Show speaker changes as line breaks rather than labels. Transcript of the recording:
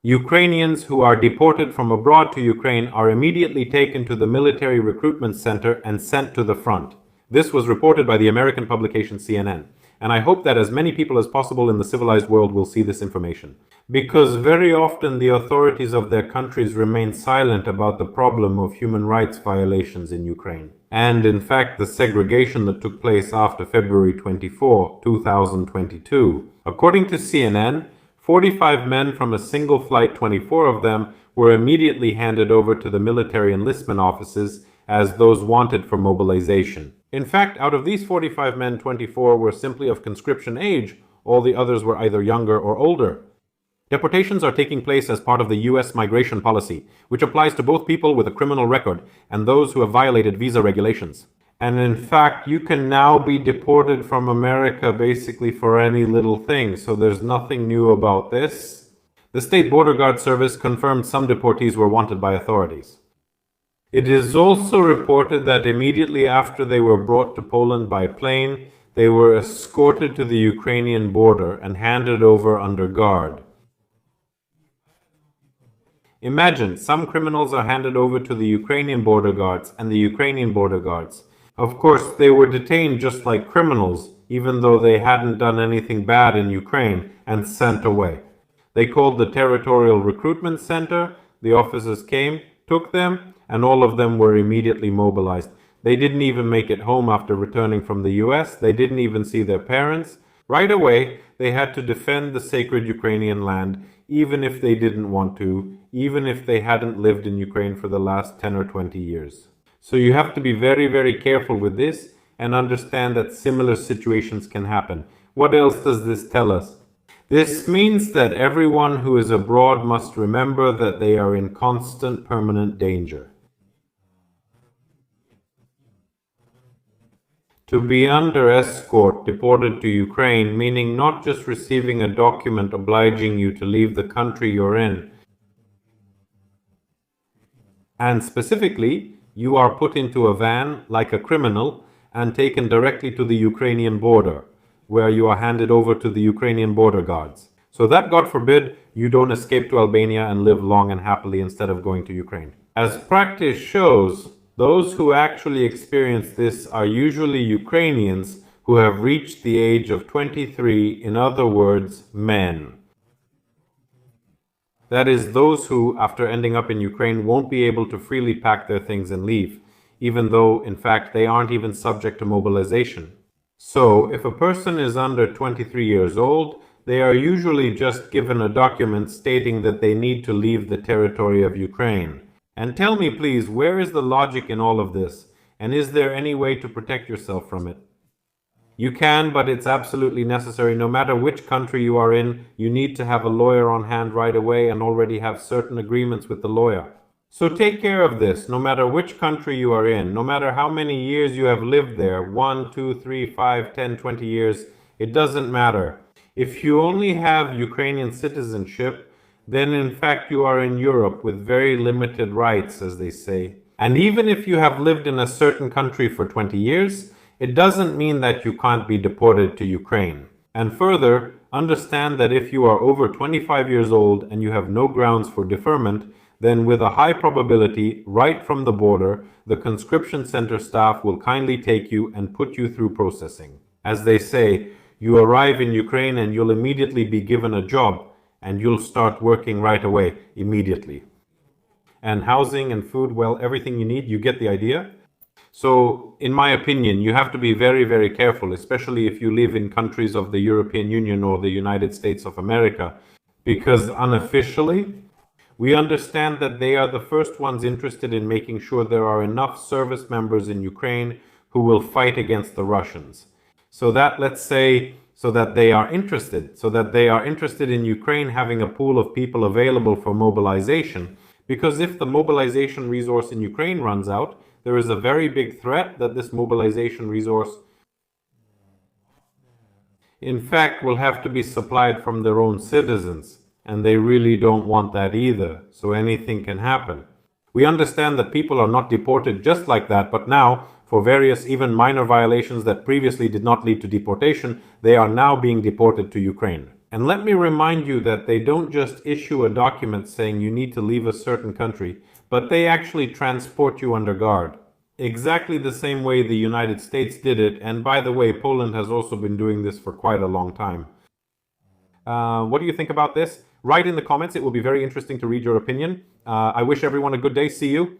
Ukrainians who are deported from abroad to Ukraine are immediately taken to the military recruitment center and sent to the front. This was reported by the American publication CNN, and I hope that as many people as possible in the civilized world will see this information. Because very often the authorities of their countries remain silent about the problem of human rights violations in Ukraine. And in fact, the segregation that took place after February 24, 2022. According to CNN, 45 men from a single flight, 24 of them, were immediately handed over to the military enlistment offices as those wanted for mobilization. In fact, out of these 45 men, 24 were simply of conscription age. All the others were either younger or older. Deportations are taking place as part of the U.S. migration policy, which applies to both people with a criminal record and those who have violated visa regulations. And in fact, you can now be deported from America basically for any little thing, so there's nothing new about this. The State Border Guard Service confirmed some deportees were wanted by authorities. It is also reported that immediately after they were brought to Poland by plane, they were escorted to the Ukrainian border and handed over under guard. Imagine, some criminals are handed over to the Ukrainian border guards and the Ukrainian border guards. Of course, they were detained just like criminals, even though they hadn't done anything bad in Ukraine, and sent away. They called the Territorial Recruitment Center, the officers came, took them, and all of them were immediately mobilized. They didn't even make it home after returning from the US, they didn't even see their parents. Right away, they had to defend the sacred Ukrainian land, even if they didn't want to, even if they hadn't lived in Ukraine for the last 10 or 20 years. So you have to be very, very careful with this and understand that similar situations can happen. What else does this tell us? This means that everyone who is abroad must remember that they are in constant, permanent danger. To be under escort deported to Ukraine, meaning not just receiving a document obliging you to leave the country you're in, and specifically, you are put into a van like a criminal and taken directly to the Ukrainian border, where you are handed over to the Ukrainian border guards. So that, God forbid, you don't escape to Albania and live long and happily instead of going to Ukraine. As practice shows, those who actually experience this are usually Ukrainians who have reached the age of 23, in other words, men. That is, those who, after ending up in Ukraine, won't be able to freely pack their things and leave, even though, in fact, they aren't even subject to mobilization. So, if a person is under 23 years old, they are usually just given a document stating that they need to leave the territory of Ukraine. And tell me, please, where is the logic in all of this? And is there any way to protect yourself from it? You can, but it's absolutely necessary. No matter which country you are in, you need to have a lawyer on hand right away and already have certain agreements with the lawyer. So take care of this, no matter which country you are in, no matter how many years you have lived there, 1, 2, 3, 5, 10, 20 years, it doesn't matter. If you only have Ukrainian citizenship, then in fact you are in Europe with very limited rights, as they say. And even if you have lived in a certain country for 20 years, it doesn't mean that you can't be deported to Ukraine. And further, understand that if you are over 25 years old and you have no grounds for deferment, then with a high probability, right from the border, the conscription center staff will kindly take you and put you through processing. As they say, you arrive in Ukraine and you'll immediately be given a job, and you'll start working right away, immediately. And housing and food, well, everything you need, you get the idea? So, in my opinion, you have to be very, very careful, especially if you live in countries of the European Union or the United States of America, because unofficially, we understand that they are the first ones interested in making sure there are enough service members in Ukraine who will fight against the Russians. So that, let's say, so that they are interested in Ukraine having a pool of people available for mobilization, because if the mobilization resource in Ukraine runs out, there is a very big threat that this mobilization resource, in fact, will have to be supplied from their own citizens, and they really don't want that either, so anything can happen. We understand that people are not deported just like that, but now, for various even minor violations that previously did not lead to deportation, they are now being deported to Ukraine. And let me remind you that they don't just issue a document saying you need to leave a certain country, but they actually transport you under guard. Exactly the same way the United States did it, and by the way, Poland has also been doing this for quite a long time. What do you think about this? Write in the comments. It will be very interesting to read your opinion. I wish everyone a good day. See you.